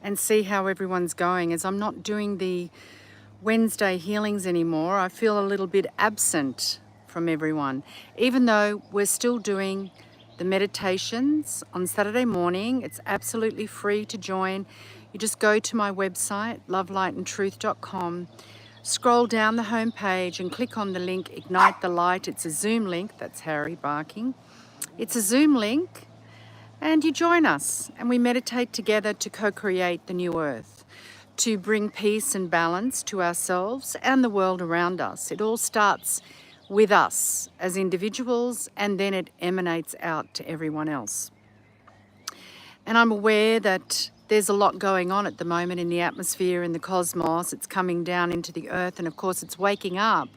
and see how everyone's going. As I'm not doing the Wednesday healings anymore, I feel a little bit absent from everyone, even though we're still doing the meditations on Saturday morning. It's absolutely free to join. You just go to my website, lovelightandtruth.com, scroll down the home page and click on the link, Ignite the Light. It's a Zoom link. That's Harry barking. It's a Zoom link, and you join us and we meditate together to co-create the new earth, to bring peace and balance to ourselves and the world around us. It all starts with us as individuals, and then it emanates out to everyone else. And I'm aware that there's a lot going on at the moment in the atmosphere, in the cosmos. It's coming down into the earth, and of course it's waking up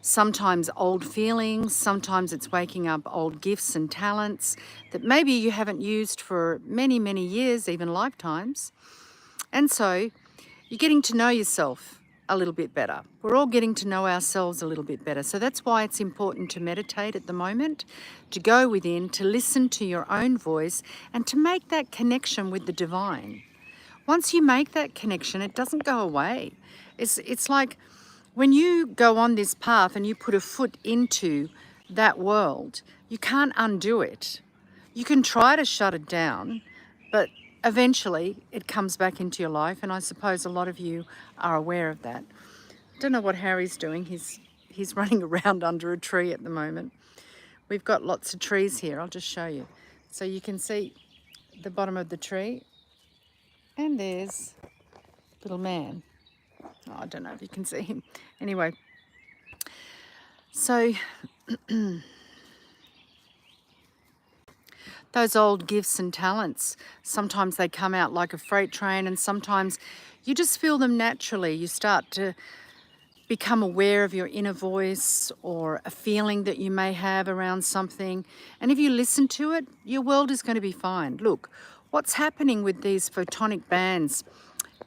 sometimes old feelings, sometimes it's waking up old gifts and talents that maybe you haven't used for many, many years, even lifetimes. And so you're getting to know yourself a little bit better. We're all getting to know ourselves a little bit better. So that's why it's important to meditate at the moment, to go within, to listen to your own voice, and to make that connection with the divine. Once you make that connection, it doesn't go away. It's like when you go on this path and you put a foot into that world, you can't undo it. You can try to shut it down, but eventually it comes back into your life, and I suppose a lot of you are aware of that. I don't know what Harry's doing. He's running around under a tree at the moment. We've got lots of trees here. I'll just show you. So you can see the bottom of the tree, and there's little man. Oh, I don't know if you can see him. Anyway, so those old gifts and talents, sometimes they come out like a freight train, and sometimes you just feel them naturally. You start to become aware of your inner voice or a feeling that you may have around something. And if you listen to it, your world is going to be fine. Look, what's happening with these photonic bands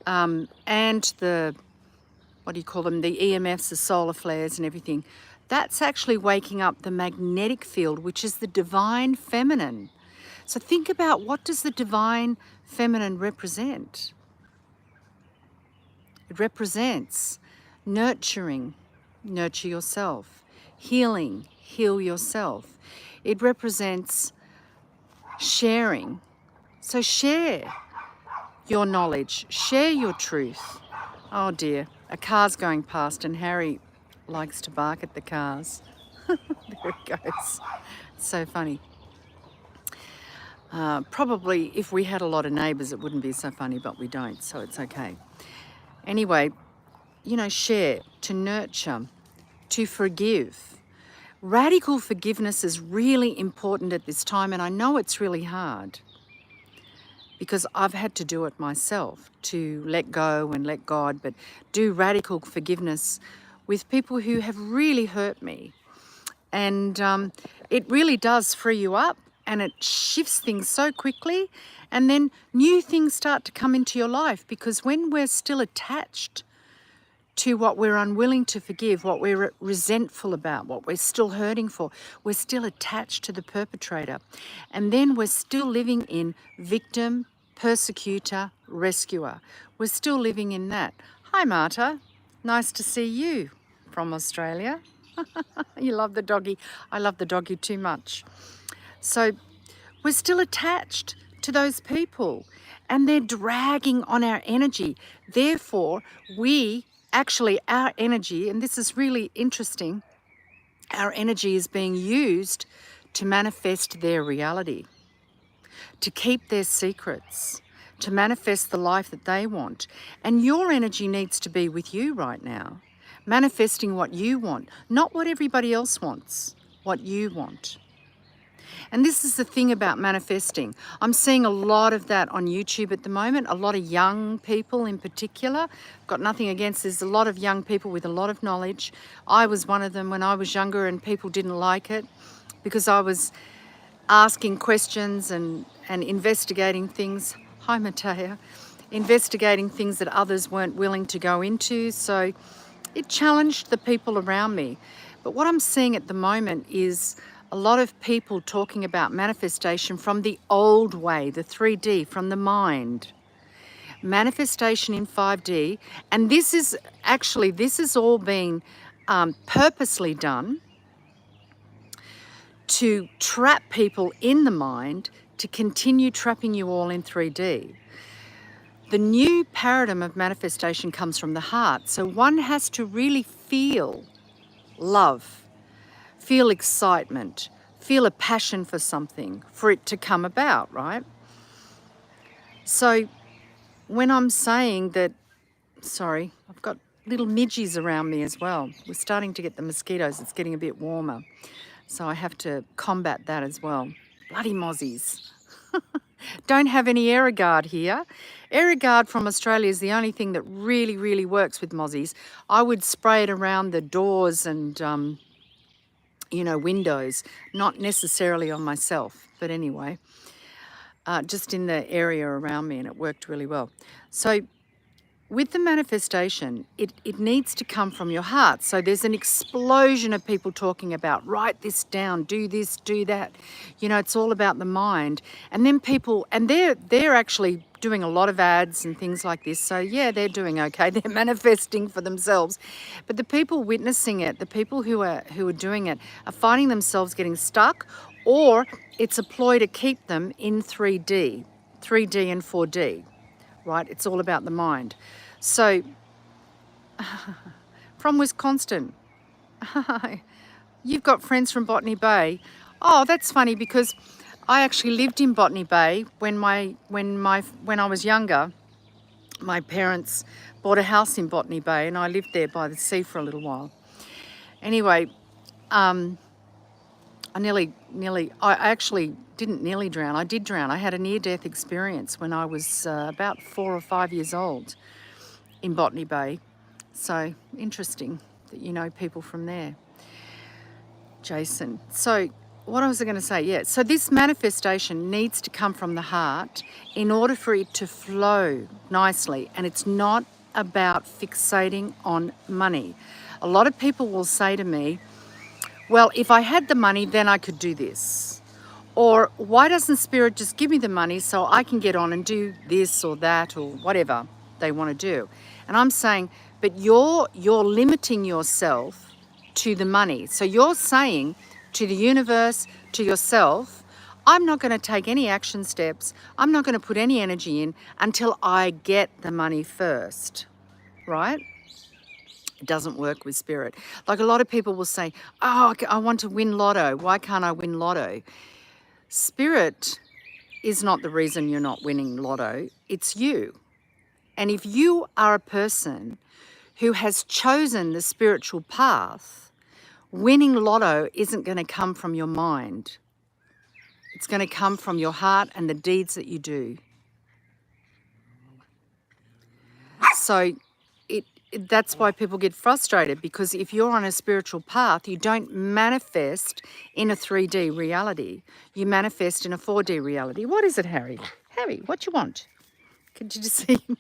and the, what do you call them, the EMFs, the solar flares and everything, that's actually waking up the magnetic field, which is the divine feminine. So think about, what does the divine feminine represent? It represents nurturing, nurture yourself, healing, heal yourself. It represents sharing. So share your knowledge, share your truth. Oh dear, a car's going past and Harry likes to bark at the cars. There it goes. It's so funny. Probably if we had a lot of neighbours it wouldn't be so funny, but we don't, so it's okay. Anyway, you know, share, to nurture, to forgive. Radical forgiveness is really important at this time, and I know it's really hard because I've had to do it myself, to let go and let God, but do radical forgiveness with people who have really hurt me. And it really does free you up, and it shifts things so quickly, and then new things start to come into your life, because when we're still attached to what we're unwilling to forgive, what we're resentful about, what we're still hurting for, we're still attached to the perpetrator. And then we're still living in victim, persecutor, rescuer. We're still living in that. Hi, Marta. Nice to see you from Australia. You love the doggy. I love the doggy too much. So we're still attached to those people, and they're dragging on our energy. Therefore, our energy, and this is really interesting, our energy is being used to manifest their reality, to keep their secrets, to manifest the life that they want. And your energy needs to be with you right now, manifesting what you want, not what everybody else wants, what you want. And this is the thing about manifesting. I'm seeing a lot of that on YouTube at the moment, a lot of young people in particular. Got nothing against, there's a lot of young people with a lot of knowledge. I was one of them when I was younger, and people didn't like it because I was asking questions and investigating things. Hi, Matea. Investigating things that others weren't willing to go into. So it challenged the people around me. But what I'm seeing at the moment is a lot of people talking about manifestation from the old way, the 3D, from the mind. manifestation in 5D, and this is all been purposely done to trap people in the mind to continue trapping you all in 3D. The new paradigm of manifestation comes from the heart. So one has to really feel love, feel excitement, feel a passion for something for it to come about, right? So when I'm saying that, sorry, I've got little midgies around me as well. We're starting to get the mosquitoes. It's getting a bit warmer. So I have to combat that as well. Bloody mozzies. Don't have any Aerogard here. Aerogard from Australia is the only thing that really, really works with mozzies. I would spray it around the doors and, windows, not necessarily on myself. But anyway, just in the area around me, and it worked really well. So with the manifestation, it needs to come from your heart. So there's an explosion of people talking about, write this down, do this, do that. It's all about the mind. And then people, and they're actually doing a lot of ads and things like this. So yeah, they're doing okay. They're manifesting for themselves. But the people witnessing it, the people who are doing it, are finding themselves getting stuck, or it's a ploy to keep them in 3D and 4D. Right? It's all about the mind. So, from Wisconsin, you've got friends from Botany Bay. Oh, that's funny because I actually lived in Botany Bay when I was younger. My parents bought a house in Botany Bay, and I lived there by the sea for a little while. Anyway, I actually didn't nearly drown. I did drown. I had a near-death experience when I was about 4 or 5 years old in Botany Bay. So interesting that you know people from there. Jason. So what was I going to say? Yeah. So this manifestation needs to come from the heart in order for it to flow nicely. And it's not about fixating on money. A lot of people will say to me, well, if I had the money, then I could do this. Or why doesn't Spirit just give me the money so I can get on and do this or that or whatever they want to do? And I'm saying, but you're limiting yourself to the money. So you're saying to the universe, to yourself, I'm not going to take any action steps. I'm not going to put any energy in until I get the money first, right? It doesn't work with Spirit. Like a lot of people will say, oh, I want to win lotto. Why can't I win lotto? Spirit is not the reason you're not winning lotto. It's you. And if you are a person who has chosen the spiritual path, winning lotto isn't going to come from your mind. It's going to come from your heart and the deeds that you do. So that's why people get frustrated, because if you're on a spiritual path, you don't manifest in a 3D reality. You manifest in a 4D reality. What is it, Harry? Harry, what you want? Could you just see him?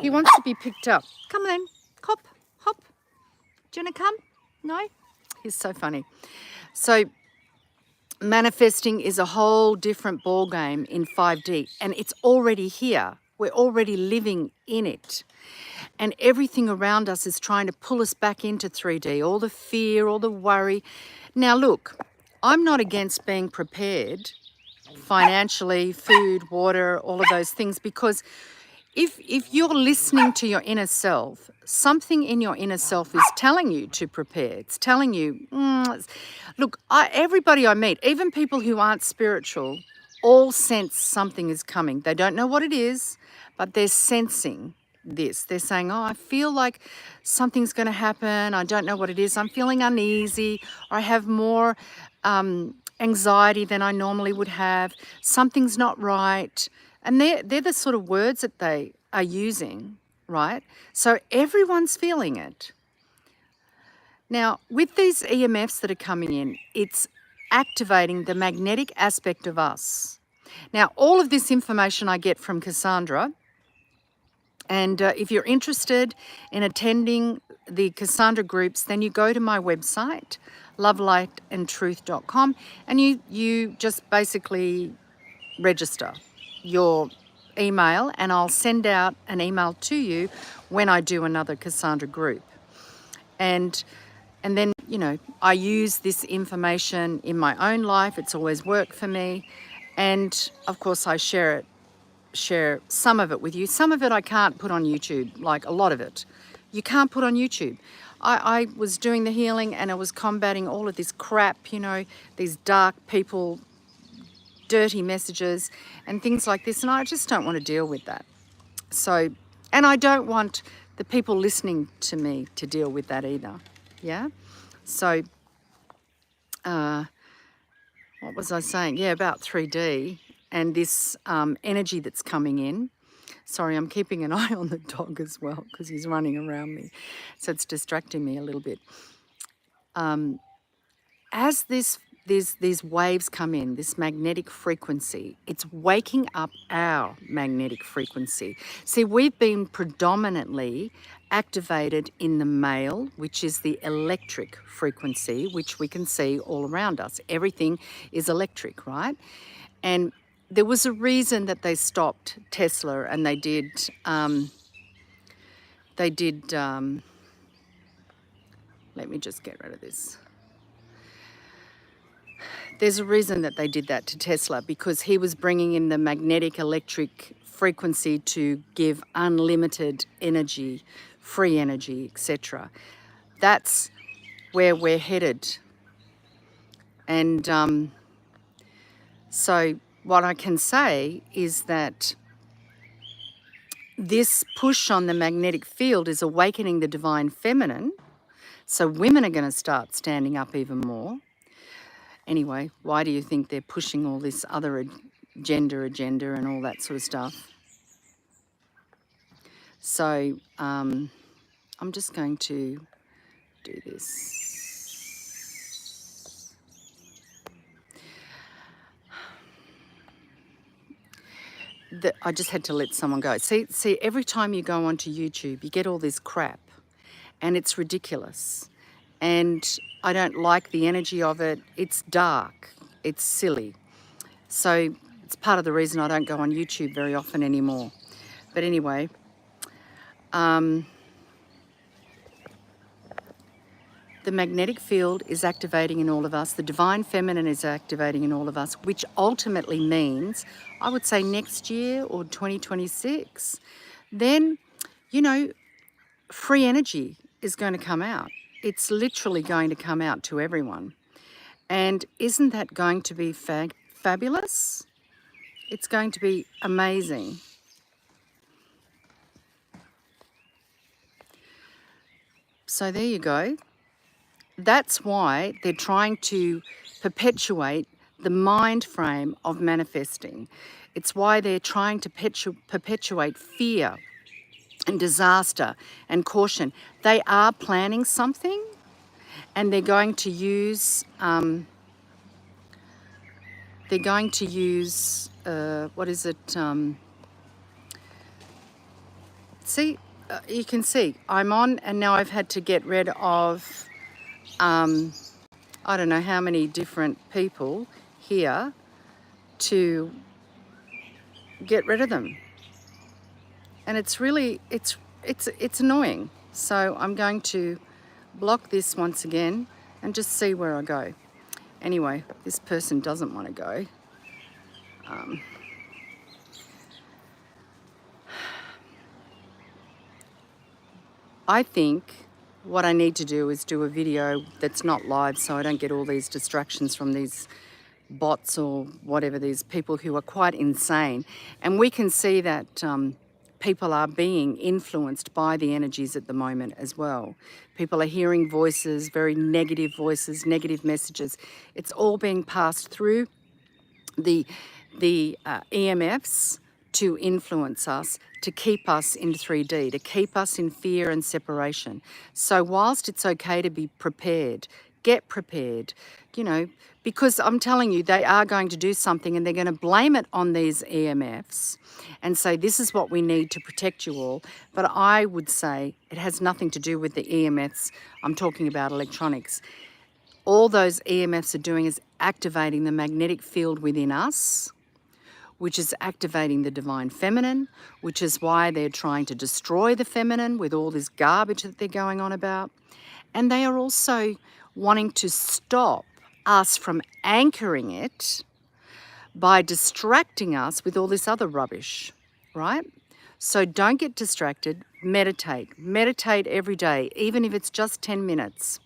He wants to be picked up. Come on, hop, hop. Do you want to come? No? He's so funny. So manifesting is a whole different ball game in 5D, and it's already here. We're already living in it. And everything around us is trying to pull us back into 3D, all the fear, all the worry. Now, look, I'm not against being prepared financially, food, water, all of those things, because if you're listening to your inner self, something in your inner self is telling you to prepare. It's telling you, look, everybody I meet, even people who aren't spiritual, all sense something is coming. They don't know what it is, but they're sensing this. They're saying, oh, I feel like something's going to happen. I don't know what it is. I'm feeling uneasy, or I have more anxiety than I normally would have. Something's not right. And they're the sort of words that they are using, right? So everyone's feeling it. Now, with these EMFs that are coming in, it's activating the magnetic aspect of us. Now, all of this information I get from Kassandra. And if you're interested in attending the Kassandra groups, then you go to my website, lovelightandtruth.com, and you just basically register your email, and I'll send out an email to you when I do another Kassandra group. And then, you know, I use this information in my own life. It's always worked for me. And of course I share some of it with you. Some of it I can't put on YouTube, like a lot of it. You can't put on YouTube. I was doing the healing and I was combating all of this crap, you know, these dark people, dirty messages and things like this, and I just don't want to deal with that. So, and I don't want the people listening to me to deal with that either. Yeah. So, what was I saying? Yeah, about 3D and this energy that's coming in. Sorry, I'm keeping an eye on the dog as well because he's running around me. So it's distracting me a little bit. As these waves come in, this magnetic frequency, it's waking up our magnetic frequency. See, we've been predominantly activated in the male, which is the electric frequency, which we can see all around us. Everything is electric, right? And there was a reason that they stopped Tesla and they did let me just get rid of this. There's a reason that they did that to Tesla, because he was bringing in the magnetic electric frequency to give unlimited energy, free energy, etc. That's where we're headed. And so what I can say is that this push on the magnetic field is awakening the divine feminine. So women are going to start standing up even more. Anyway, why do you think they're pushing all this other agenda and all that sort of stuff? So I'm just going to do this. I just had to let someone go. See, every time you go onto YouTube, you get all this crap, and it's ridiculous. And I don't like the energy of it. It's dark. It's silly. So it's part of the reason I don't go on YouTube very often anymore. But anyway, the magnetic field is activating in all of us. The divine feminine is activating in all of us, which ultimately means, I would say next year or 2026, then, you know, free energy is going to come out. It's literally going to come out to everyone. And isn't that going to be fabulous? It's going to be amazing. So there you go. That's why they're trying to perpetuate the mind frame of manifesting. It's why they're trying to perpetuate fear and disaster and caution. They are planning something, and they're going to use what is it? See, you can see I'm on, and now I've had to get rid of I don't know how many different people here to get rid of them. And it's really, it's annoying. So I'm going to block this once again and just see where I go. Anyway, this person doesn't want to go. I think what I need to do is do a video that's not live, so I don't get all these distractions from these bots or whatever, these people who are quite insane. And we can see that people are being influenced by the energies at the moment as well. People are hearing voices, very negative voices, negative messages. It's all being passed through the EMFs to influence us, to keep us in 3D, to keep us in fear and separation. So whilst it's okay to be prepared, get prepared, you know, because I'm telling you, they are going to do something and they're going to blame it on these EMFs and say, this is what we need to protect you all. But I would say it has nothing to do with the EMFs. I'm talking about electronics. All those EMFs are doing is activating the magnetic field within us, which is activating the divine feminine, which is why they're trying to destroy the feminine with all this garbage that they're going on about. And they are also wanting to stop us from anchoring it by distracting us with all this other rubbish, right? So don't get distracted, meditate. Meditate every day, even if it's just 10 minutes.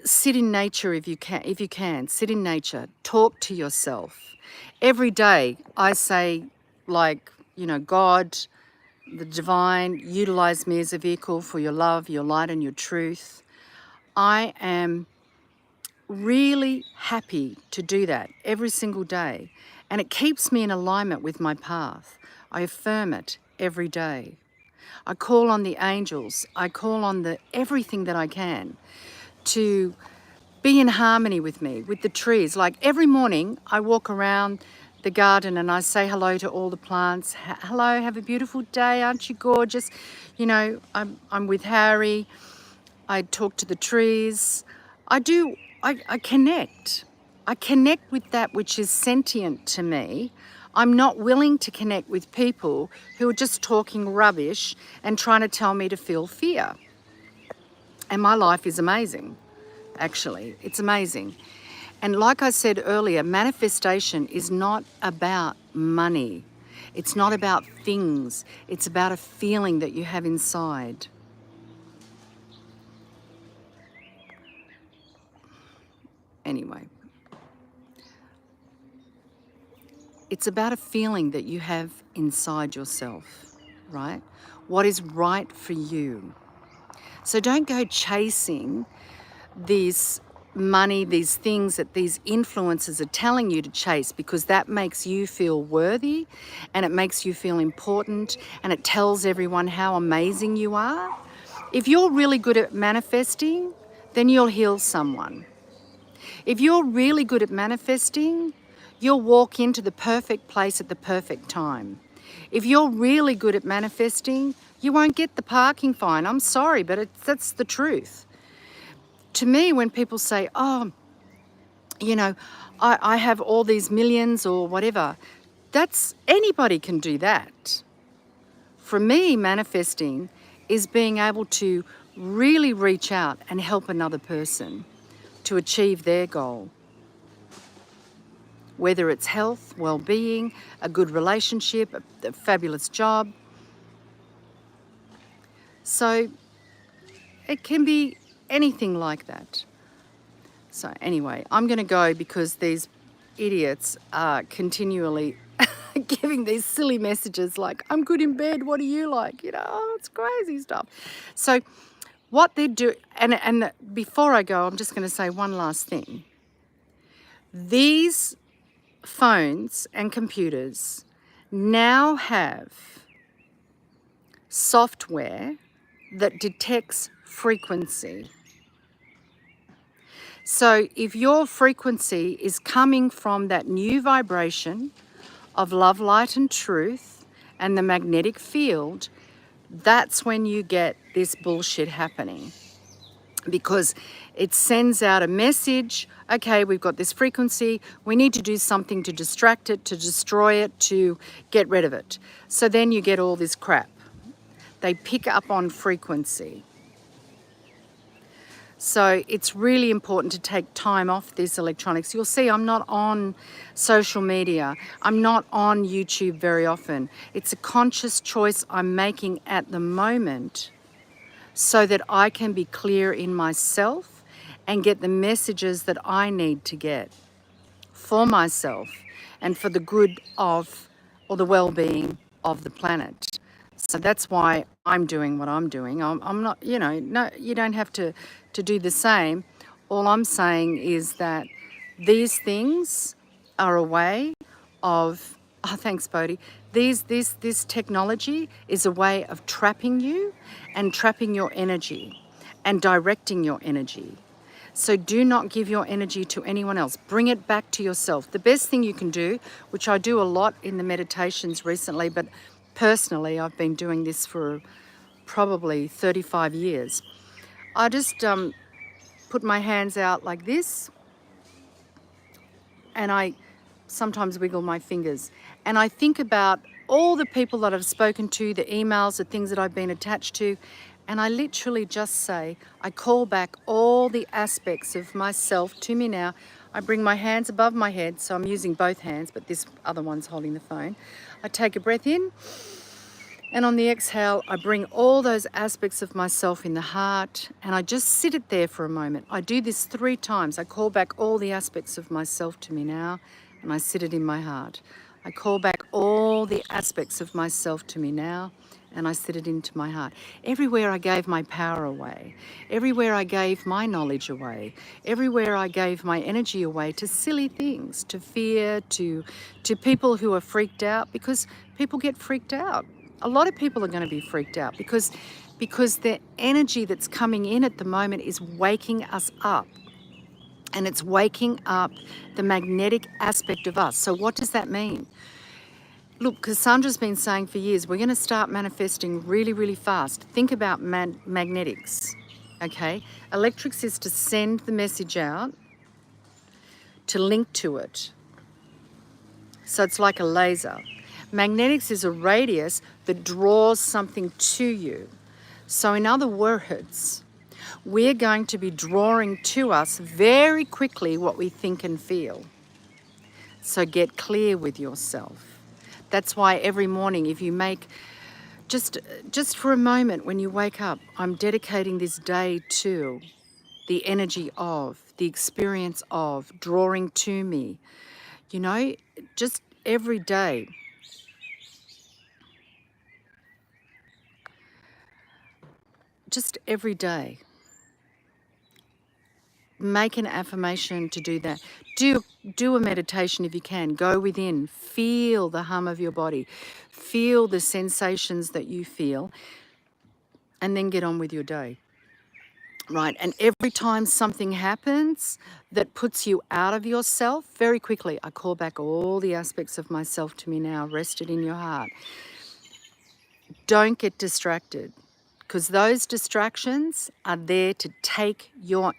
Sit in nature if you can. Sit in nature. Talk to yourself. Every day I say, like, you know, God, the divine, utilize me as a vehicle for your love, your light, and your truth. I am really happy to do that every single day, and it keeps me in alignment with my path. I affirm it every day. I call on the angels. I call on everything that I can to be in harmony with me, with the trees. Like every morning I walk around the garden and I say hello to all the plants. Hello, have a beautiful day, aren't you gorgeous? You know, I'm with Harry. I talk to the trees. I connect. I connect with that which is sentient to me. I'm not willing to connect with people who are just talking rubbish and trying to tell me to feel fear. And my life is amazing, actually. It's amazing. And like I said earlier, manifestation is not about money. It's not about things. It's about a feeling that you have inside. Anyway, it's about a feeling that you have inside yourself, right? What is right for you. So don't go chasing these money, these things that these influencers are telling you to chase, because that makes you feel worthy and it makes you feel important and it tells everyone how amazing you are. If you're really good at manifesting, then you'll heal someone. If you're really good at manifesting, you'll walk into the perfect place at the perfect time. If you're really good at manifesting, you won't get the parking fine. I'm sorry, but that's the truth. To me, when people say, oh, you know, I have all these millions or whatever, anybody can do that. For me, manifesting is being able to really reach out and help another person to achieve their goal. Whether it's health, well-being, a good relationship, a fabulous job. So it can be anything like that. So anyway, I'm going to go because these idiots are continually giving these silly messages like, I'm good in bed, what do you like? You know, oh, it's crazy stuff. So what they do, and before I go, I'm just going to say one last thing. These phones and computers now have software that detects frequency. So if your frequency is coming from that new vibration of love, light and truth and the magnetic field, that's when you get this bullshit happening. Because it sends out a message, okay, we've got this frequency, we need to do something to distract it, to destroy it, to get rid of it. So then you get all this crap. They pick up on frequency. So it's really important to take time off these electronics. You'll see I'm not on social media. I'm not on YouTube very often. It's a conscious choice I'm making at the moment so that I can be clear in myself and get the messages that I need to get for myself and for the good of, or the well-being of the planet. So that's why I'm doing what I'm doing. I'm not, you know, no, you don't have to do the same. All I'm saying is that these things are a way of, oh, thanks, Bodhi. This technology is a way of trapping you and trapping your energy and directing your energy. So do not give your energy to anyone else. Bring it back to yourself. The best thing you can do, which I do a lot in the meditations recently, but personally I've been doing this for probably 35 years. I just put my hands out like this and I sometimes wiggle my fingers, and I think about all the people that I've spoken to, the emails, the things that I've been attached to, and I literally just say, I call back all the aspects of myself to me now. I bring my hands above my head, so I'm using both hands, but this other one's holding the phone. I take a breath in, and on the exhale, I bring all those aspects of myself in the heart, and I just sit it there for a moment. I do this 3 times. I call back all the aspects of myself to me now, and I sit it in my heart. I call back all the aspects of myself to me now, and I sit it into my heart. Everywhere I gave my power away, everywhere I gave my knowledge away, everywhere I gave my energy away to silly things, to fear, to people who are freaked out, because people get freaked out. A lot of people are going to be freaked out because the energy that's coming in at the moment is waking us up. And it's waking up the magnetic aspect of us. So what does that mean? Look, Kassandra's been saying for years, we're going to start manifesting really, really fast. Think about magnetics, okay? Electrics is to send the message out, to link to it. So it's like a laser. Magnetics is a radius that draws something to you. So in other words, we're going to be drawing to us very quickly what we think and feel. So get clear with yourself. That's why every morning, if you make, just for a moment when you wake up, I'm dedicating this day to the energy of, the experience of, drawing to me. You know, just every day. Just every day. Make an affirmation to do that. Do a meditation if you can. Go within. Feel the hum of your body. Feel the sensations that you feel. And then get on with your day. Right? And every time something happens that puts you out of yourself, very quickly, I call back all the aspects of myself to me now, rested in your heart. Don't get distracted, because those distractions are there to take your